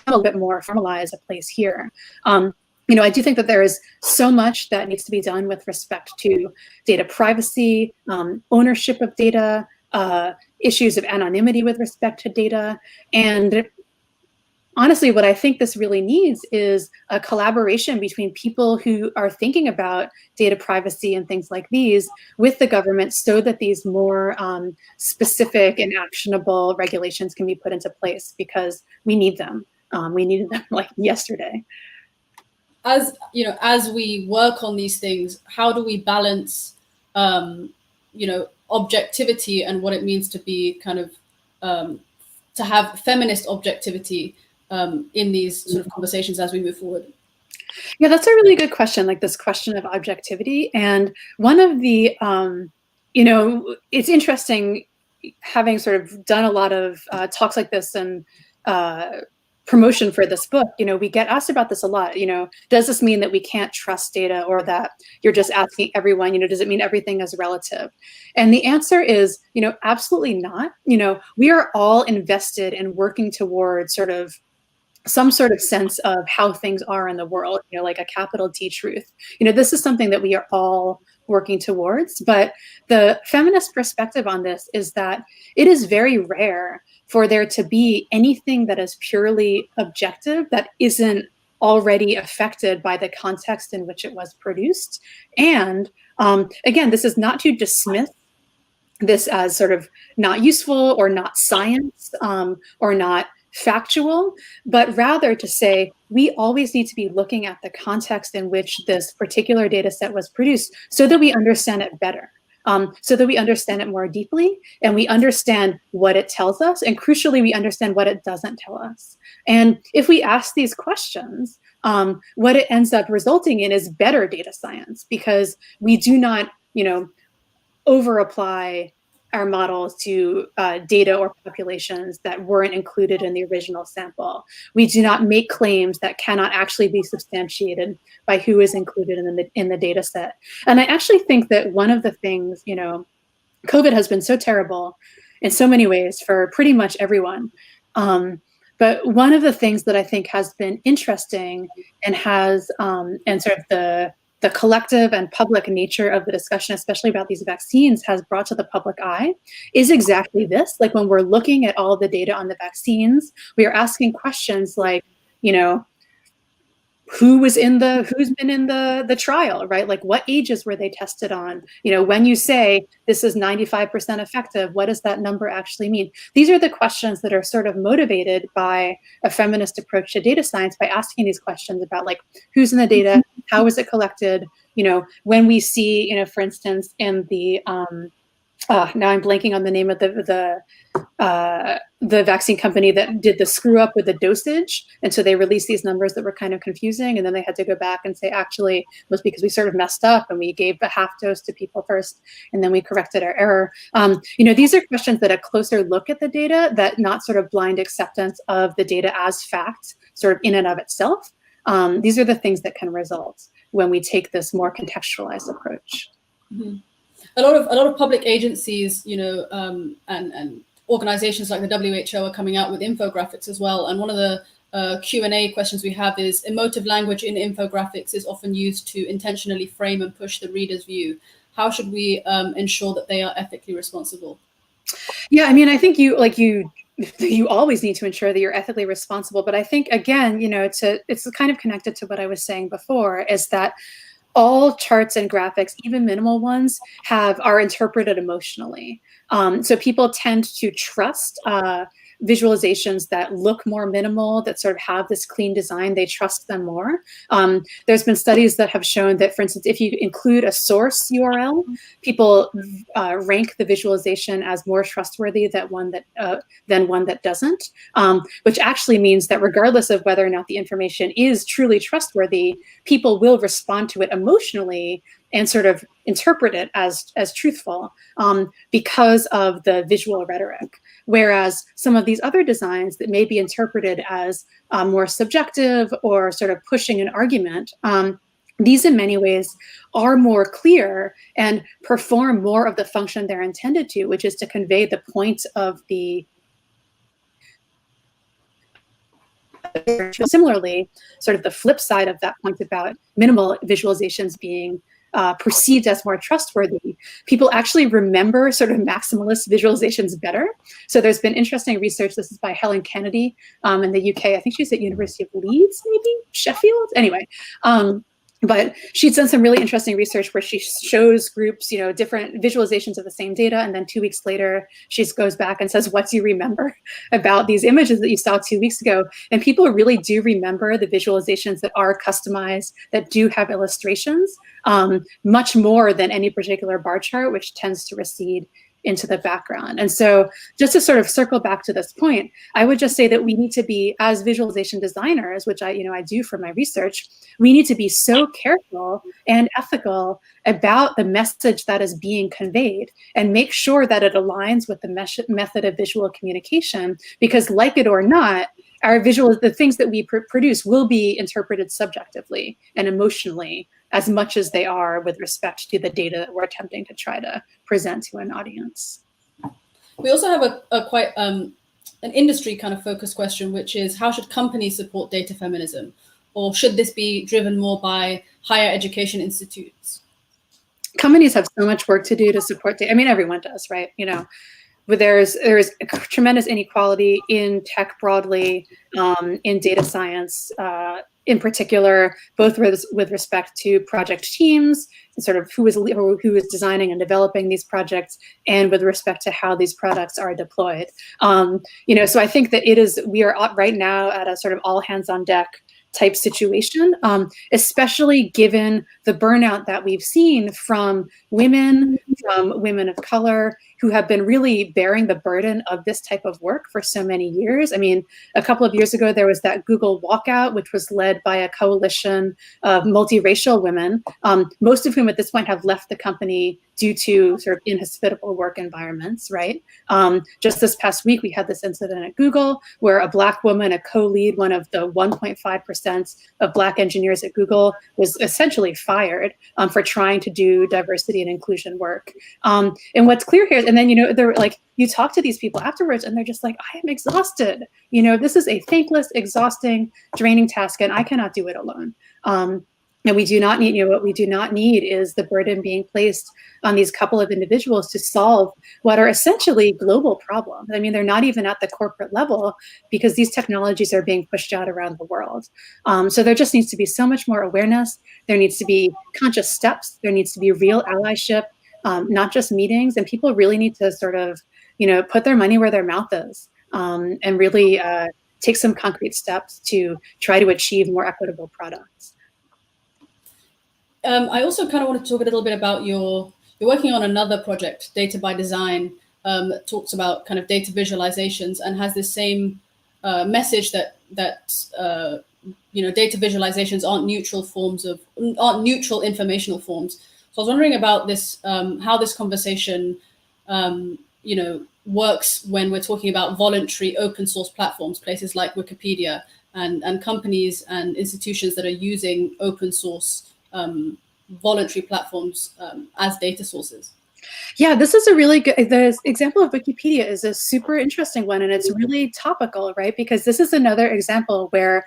a little bit more formalized a place here. You know, I do think that there is so much that needs to be done with respect to data privacy, ownership of data, issues of anonymity with respect to data. And honestly, what I think this really needs is a collaboration between people who are thinking about data privacy and things like these with the government so that these more specific and actionable regulations can be put into place, because we need them. We needed them like yesterday. As you know, as we work on these things, how do we balance you know, objectivity and what it means to be kind of to have feminist objectivity in these sort of conversations as we move forward? Yeah, that's a really good question, like this question of objectivity. And one of the, you know, it's interesting having sort of done a lot of talks like this and promotion for this book, you know, we get asked about this a lot. You know, does this mean that we can't trust data, or that you're just asking everyone, you know, does it mean everything is relative? And the answer is, you know, absolutely not. You know, we are all invested in working towards sort of some sort of sense of how things are in the world, you know, like a capital T truth. You know, this is something that we are all working towards. But the feminist perspective on this is that it is very rare for there to be anything that is purely objective that isn't already affected by the context in which it was produced. And again, this is not to dismiss this as sort of not useful or not science or not factual, but rather to say we always need to be looking at the context in which this particular data set was produced so that we understand it better, so that we understand it more deeply, and we understand what it tells us, and crucially, we understand what it doesn't tell us. And if we ask these questions, what it ends up resulting in is better data science, because we do not, you know, over-apply our models to data or populations that weren't included in the original sample. We do not make claims that cannot actually be substantiated by who is included in the data set. And I actually think that one of the things, you know, COVID has been so terrible in so many ways for pretty much everyone. But one of the things that I think has been interesting and has, and sort of the collective and public nature of the discussion, especially about these vaccines, has brought to the public eye is exactly this. Like when we're looking at all the data on the vaccines, we are asking questions like, you know, who's been in the trial, right? Like what ages were they tested on? You know, when you say this is 95% effective, what does that number actually mean? These are the questions that are sort of motivated by a feminist approach to data science, by asking these questions about like who's in the data, how is it collected? You know, when we see, you know, for instance, in the now I'm blanking on the name of the vaccine company that did the screw up with the dosage. And so they released these numbers that were kind of confusing. And then they had to go back and say, actually, it was because we sort of messed up and we gave the half dose to people first, and then we corrected our error. You know, these are questions that a closer look at the data, that not sort of blind acceptance of the data as fact, sort of in and of itself. These are the things that can result when we take this more contextualized approach. Mm-hmm. A lot of public agencies, you know, and organizations like the WHO are coming out with infographics as well. And one of the Q&A questions we have is, emotive language in infographics is often used to intentionally frame and push the reader's view. How should we ensure that they are ethically responsible? Yeah, I mean, I think you always need to ensure that you're ethically responsible. But I think, again, you know, it's kind of connected to what I was saying before, is that all charts and graphics, even minimal ones, are interpreted emotionally. So people tend to trust visualizations that look more minimal, that sort of have this clean design. They trust them more. There's been studies that have shown that, for instance, if you include a source URL, people rank the visualization as more trustworthy than one that doesn't, which actually means that regardless of whether or not the information is truly trustworthy, people will respond to it emotionally and sort of interpret it as truthful because of the visual rhetoric. Whereas some of these other designs that may be interpreted as more subjective or sort of pushing an argument, these in many ways are more clear and perform more of the function they're intended to, which is to convey the point of the. Similarly, sort of the flip side of that point about minimal visualizations being perceived as more trustworthy, people actually remember sort of maximalist visualizations better. So there's been interesting research. This is by Helen Kennedy in the UK. I think she's at University of Leeds, maybe Sheffield. Anyway, But she's done some really interesting research where she shows groups, different visualizations of the same data, and then 2 weeks later, she goes back and says, "What do you remember about these images that you saw 2 weeks ago?" And people really do remember the visualizations that are customized, that do have illustrations, much more than any particular bar chart, which tends to recede into the background. And so just to sort of circle back to this point, I would just say that we need to be, as visualization designers, which I do for my research, we need to be so careful and ethical about the message that is being conveyed and make sure that it aligns with the method of visual communication, because like it or not, the things that we produce will be interpreted subjectively and emotionally as much as they are with respect to the data that we're attempting to try to present to an audience. We also have a quite an industry kind of focused question, which is, how should companies support data feminism? Or should this be driven more by higher education institutes? Companies have so much work to do to support data. I mean, everyone does, right? But there's a tremendous inequality in tech broadly, in data science in particular, both with respect to project teams, and sort of who is designing and developing these projects, and with respect to how these products are deployed. So I think that we are right now at a sort of all hands on deck type situation, especially given the burnout that we've seen from women of color, who have been really bearing the burden of this type of work for so many years. I mean, a couple of years ago, there was that Google walkout, which was led by a coalition of multiracial women, most of whom at this point have left the company due to sort of inhospitable work environments, right? Just this past week, we had this incident at Google where a Black woman, a co-lead, one of the 1.5% of Black engineers at Google, was essentially fired for trying to do diversity and inclusion work. And what's clear here, and then, they're like, you talk to these people afterwards and they're just like, I am exhausted. This is a thankless, exhausting, draining task, and I cannot do it alone. And we do not need, what we do not need is the burden being placed on these couple of individuals to solve what are essentially global problems. I mean, they're not even at the corporate level because these technologies are being pushed out around the world. So there just needs to be so much more awareness. There needs to be conscious steps. There needs to be real allyship, not just meetings. And people really need to sort of, put their money where their mouth is, and really take some concrete steps to try to achieve more equitable products. I also kind of want to talk a little bit about you're working on another project, Data by Design, that talks about kind of data visualizations and has the same message that data visualizations aren't neutral informational forms. So I was wondering about this, how this conversation, works when we're talking about voluntary open source platforms, places like Wikipedia, and companies and institutions that are using open source voluntary platforms as data sources. Yeah, this is a really good, the example of Wikipedia is a super interesting one, and it's really topical, right? Because this is another example where,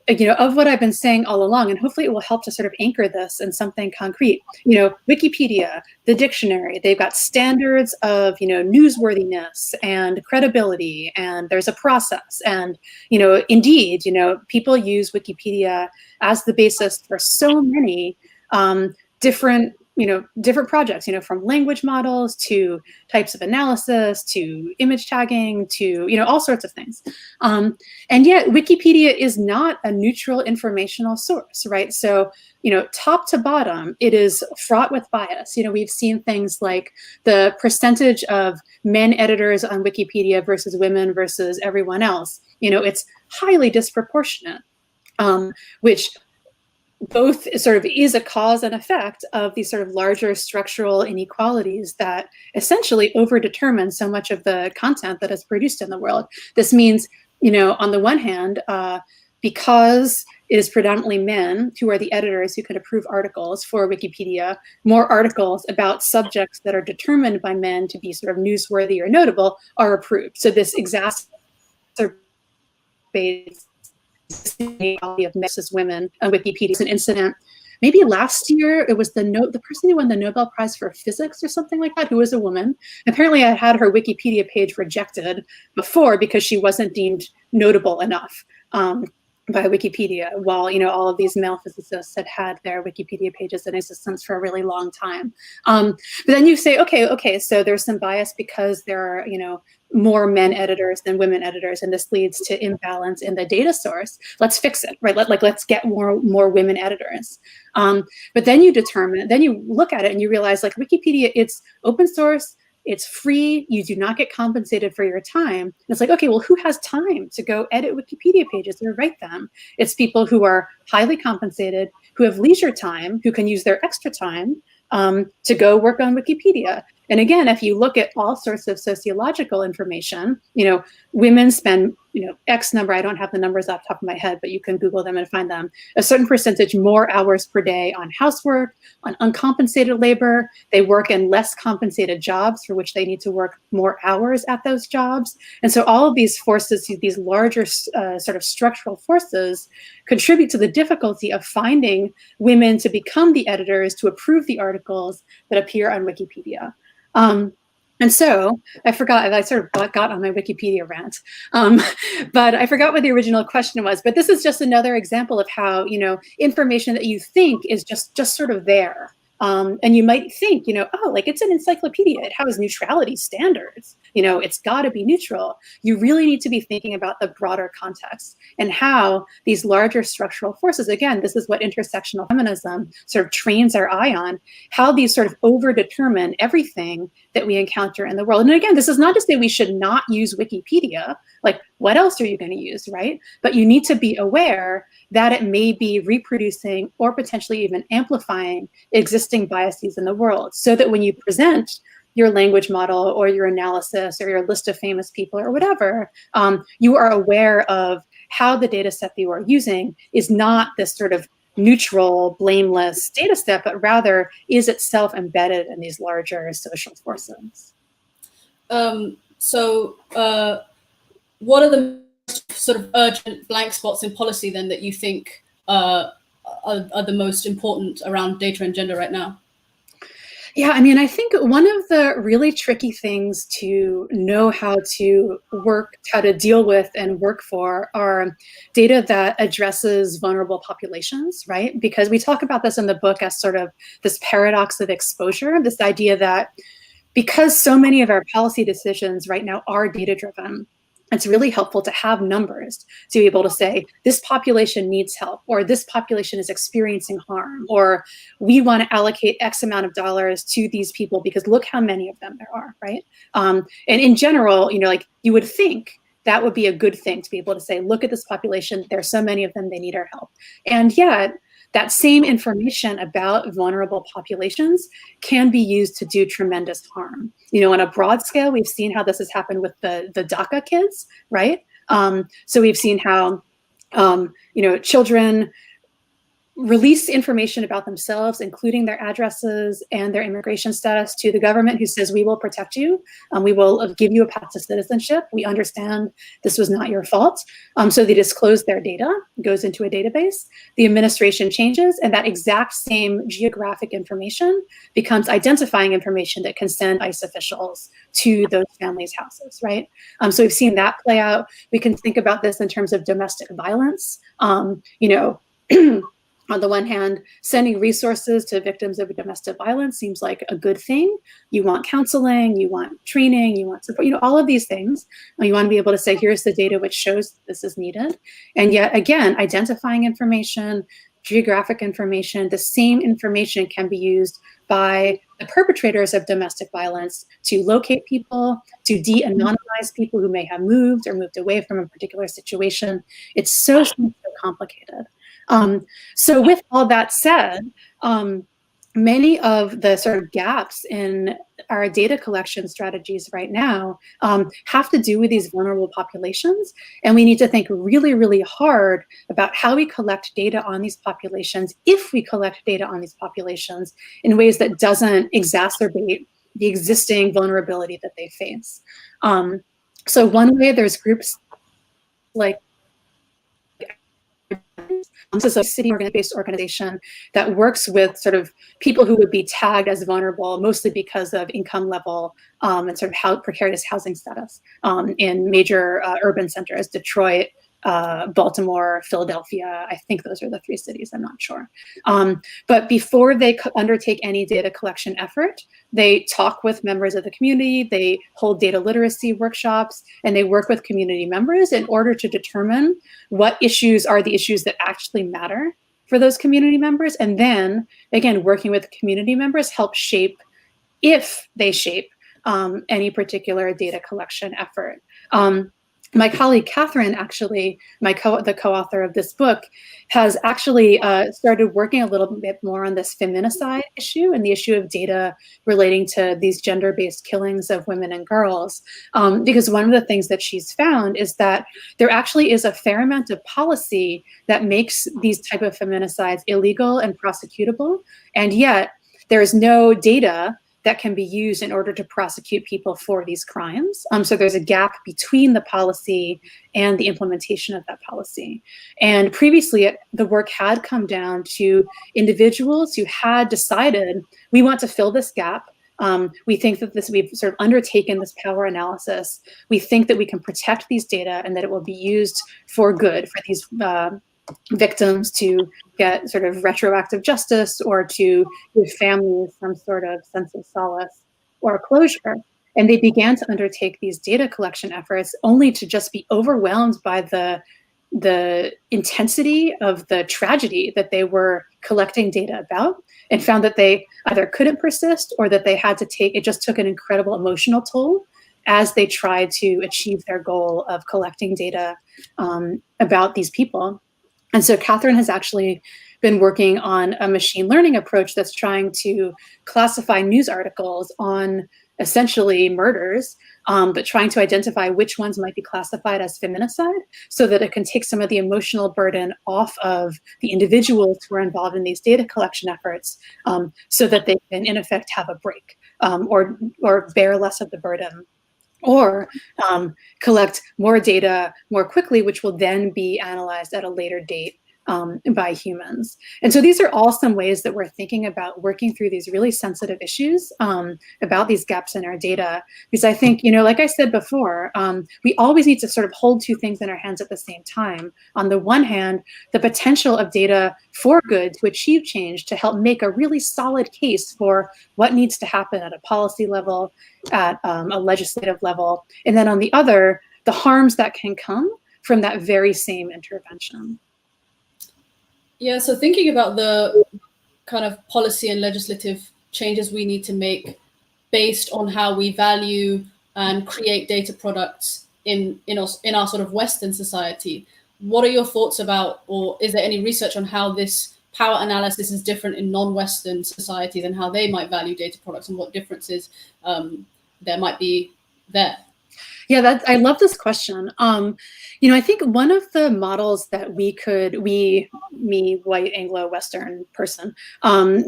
of what I've been saying all along, and hopefully it will help to sort of anchor this in something concrete. Wikipedia, the dictionary, they've got standards of, newsworthiness and credibility, and there's a process. And, indeed, people use Wikipedia as the basis for so many different projects, from language models to types of analysis to image tagging to, all sorts of things. And yet Wikipedia is not a neutral informational source, right? So, top to bottom, it is fraught with bias. We've seen things like the percentage of men editors on Wikipedia versus women versus everyone else. It's highly disproportionate, which both sort of is a cause and effect of these sort of larger structural inequalities that essentially overdetermine so much of the content that is produced in the world. This means, on the one hand, because it is predominantly men who are the editors who can approve articles for Wikipedia, more articles about subjects that are determined by men to be sort of newsworthy or notable are approved. So this exacerbates of versus women on Wikipedia. It's an incident. Maybe last year, it was the person who won the Nobel Prize for Physics or something like that, who was a woman. Apparently, I had her Wikipedia page rejected before because she wasn't deemed notable enough. by Wikipedia, while all of these male physicists had their Wikipedia pages in existence for a really long time. But then you say, okay, so there's some bias because there are more men editors than women editors, and this leads to imbalance in the data source. Let's fix it, right? Let's get more women editors. But then you look at it and you realize, like, Wikipedia, it's open source. It's free. You do not get compensated for your time. And it's like, okay, well, who has time to go edit Wikipedia pages or write them? It's people who are highly compensated, who have leisure time, who can use their extra time to go work on Wikipedia. And again, if you look at all sorts of sociological information, women spend, X number, I don't have the numbers off the top of my head, but you can Google them and find them, a certain percentage more hours per day on housework, on uncompensated labor. They work in less compensated jobs for which they need to work more hours at those jobs. And so all of these forces, these larger sort of structural forces, contribute to the difficulty of finding women to become the editors, to approve the articles that appear on Wikipedia. And so I forgot, I sort of got on my Wikipedia rant, but I forgot what the original question was. But this is just another example of how, information that you think is just sort of there. And you might think, oh, like, it's an encyclopedia. It has neutrality standards. It's got to be neutral. You really need to be thinking about the broader context and how these larger structural forces, again, this is what intersectional feminism sort of trains our eye on, how these sort of overdetermine everything that we encounter in the world. And again, this is not to say we should not use Wikipedia. Like, what else are you going to use, right? But you need to be aware that it may be reproducing or potentially even amplifying existing biases in the world, so that when you present your language model or your analysis or your list of famous people or whatever, you are aware of how the data set that you are using is not this sort of neutral, blameless data set, but rather is itself embedded in these larger social forces. What are the sort of urgent blank spots in policy then that you think are the most important around data and gender right now? Yeah, I mean, I think one of the really tricky things to know how to deal with and work for are data that addresses vulnerable populations, right? Because we talk about this in the book as sort of this paradox of exposure, this idea that because so many of our policy decisions right now are data-driven, it's really helpful to have numbers to be able to say, this population needs help, or this population is experiencing harm, or we want to allocate X amount of dollars to these people because look how many of them there are, right? And in general, like, you would think that would be a good thing to be able to say, look at this population, there's so many of them, they need our help. And yet, that same information about vulnerable populations can be used to do tremendous harm. On a broad scale, we've seen how this has happened with the DACA kids, right? So we've seen how, children release information about themselves, including their addresses and their immigration status, to the government, who says, we will protect you. We will give you a path to citizenship. We understand this was not your fault. So they disclose their data, goes into a database. The administration changes, and that exact same geographic information becomes identifying information that can send ICE officials to those families' houses, right? So we've seen that play out. We can think about this in terms of domestic violence. On the one hand, sending resources to victims of domestic violence seems like a good thing. You want counseling, you want training, you want support, all of these things. You want to be able to say, here's the data which shows this is needed. And yet again, identifying information, geographic information, the same information can be used by the perpetrators of domestic violence to locate people, to de-anonymize people who may have moved or moved away from a particular situation. It's so complicated. So with all that said, many of the sort of gaps in our data collection strategies right now have to do with these vulnerable populations. And we need to think really, really hard about how we collect data on these populations, if we collect data on these populations in ways that doesn't exacerbate the existing vulnerability that they face. So one way, there's groups like this is a city-based organization that works with sort of people who would be tagged as vulnerable, mostly because of income level and sort of precarious housing status in major urban centers, Detroit, Baltimore, Philadelphia. I think those are the 3 cities, I'm not sure. But before they undertake any data collection effort, they talk with members of the community, they hold data literacy workshops, and they work with community members in order to determine what issues are the issues that actually matter for those community members. And then, again, working with community members help shape, if they shape, any particular data collection effort. My colleague Catherine, actually, the co-author of this book, has actually started working a little bit more on this feminicide issue and the issue of data relating to these gender-based killings of women and girls. Because one of the things that she's found is that there actually is a fair amount of policy that makes these type of feminicides illegal and prosecutable, and yet there is no data that can be used in order to prosecute people for these crimes. So there's a gap between the policy and the implementation of that policy. And previously, the work had come down to individuals who had decided, we want to fill this gap. We think that we've sort of undertaken this power analysis. We think that we can protect these data and that it will be used for good for these victims to get sort of retroactive justice or to give families some sort of sense of solace or closure. And they began to undertake these data collection efforts only to just be overwhelmed by the intensity of the tragedy that they were collecting data about, and found that they either couldn't persist or that they had to it just took an incredible emotional toll as they tried to achieve their goal of collecting data about these people. And so Catherine has actually been working on a machine learning approach that's trying to classify news articles on essentially murders, but trying to identify which ones might be classified as feminicide so that it can take some of the emotional burden off of the individuals who are involved in these data collection efforts, so that they can, in effect, have a break or bear less of the burden, or collect more data more quickly, which will then be analyzed at a later date by humans. And so these are all some ways that we're thinking about working through these really sensitive issues about these gaps in our data. Because I think, like I said before, we always need to sort of hold 2 things in our hands at the same time. On the one hand, the potential of data for good to achieve change, to help make a really solid case for what needs to happen at a policy level, at a legislative level. And then on the other, the harms that can come from that very same intervention. Yeah, so thinking about the kind of policy and legislative changes we need to make based on how we value and create data products in our sort of Western society, what are your thoughts about, or is there any research on how this power analysis is different in non-Western societies and how they might value data products and what differences there might be there? Yeah, I love this question. I think one of the models that me, white Anglo-Western person,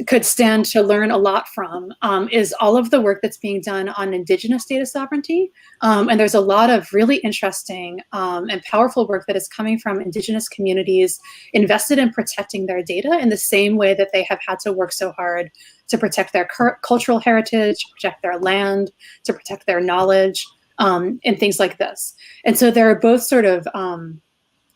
could stand to learn a lot from is all of the work that's being done on Indigenous data sovereignty. And there's a lot of really interesting and powerful work that is coming from Indigenous communities invested in protecting their data in the same way that they have had to work so hard to protect their cultural heritage, to protect their land, to protect their knowledge, and things like this. And so there are both sort of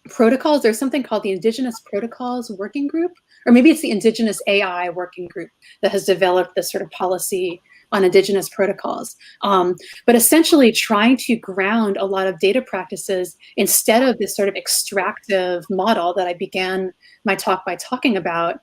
protocols. There's something called the Indigenous Protocols Working Group, or maybe it's the Indigenous AI Working Group that has developed this sort of policy on Indigenous protocols. But essentially trying to ground a lot of data practices instead of this sort of extractive model that I began my talk by talking about,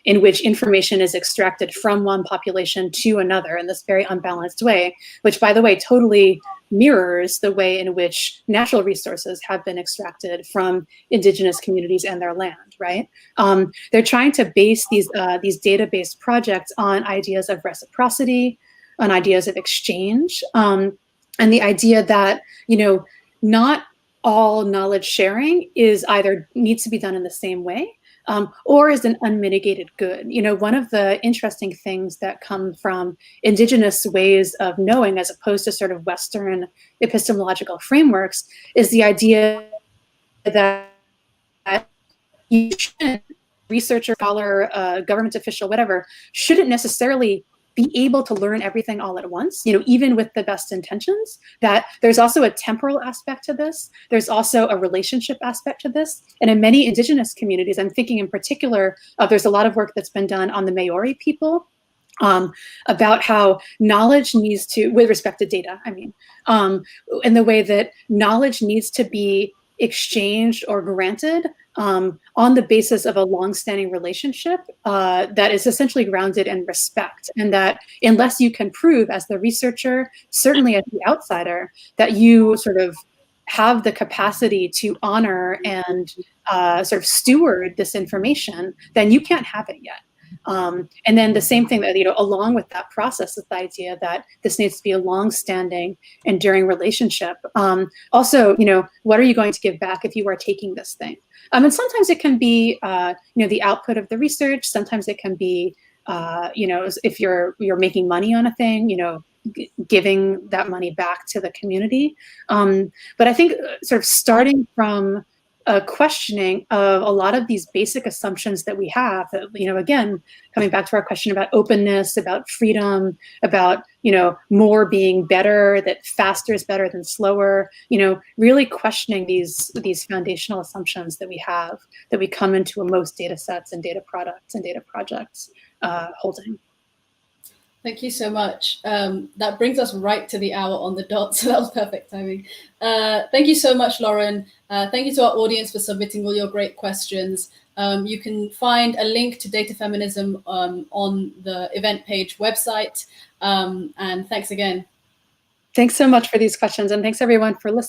in which information is extracted from one population to another in this very unbalanced way, which, by the way, totally mirrors the way in which natural resources have been extracted from Indigenous communities and their land, right? They're trying to base these data-based projects on ideas of reciprocity, on ideas of exchange, and the idea that, not all knowledge sharing needs to be done in the same way, or is an unmitigated good. One of the interesting things that come from Indigenous ways of knowing as opposed to sort of Western epistemological frameworks is the idea that you shouldn't, researcher, scholar, government official, whatever, shouldn't necessarily be able to learn everything all at once, even with the best intentions, that there's also a temporal aspect to this. There's also a relationship aspect to this. And in many Indigenous communities, I'm thinking in particular, there's a lot of work that's been done on the Maori people, about how knowledge needs to, with respect to data, in the way that knowledge needs to be exchanged or granted on the basis of a longstanding relationship that is essentially grounded in respect. And that unless you can prove as the researcher, certainly as the outsider, that you sort of have the capacity to honor and sort of steward this information, then you can't have it yet. And then the same thing that, along with that process is the idea that this needs to be a long-standing, enduring relationship. Also, what are you going to give back if you are taking this thing? And sometimes it can be, the output of the research. Sometimes it can be, if you're making money on a thing, giving that money back to the community. But I think sort of starting from a questioning of a lot of these basic assumptions that we have, that, again, coming back to our question about openness, about freedom, about, more being better, that faster is better than slower, really questioning these foundational assumptions that we have, that we come into most data sets and data products and data projects holding. Thank you so much. That brings us right to the hour on the dot, so that was perfect timing. Thank you so much, Lauren. Thank you to our audience for submitting all your great questions. You can find a link to Data Feminism on the event page website. And thanks again. Thanks so much for these questions, and thanks everyone for listening.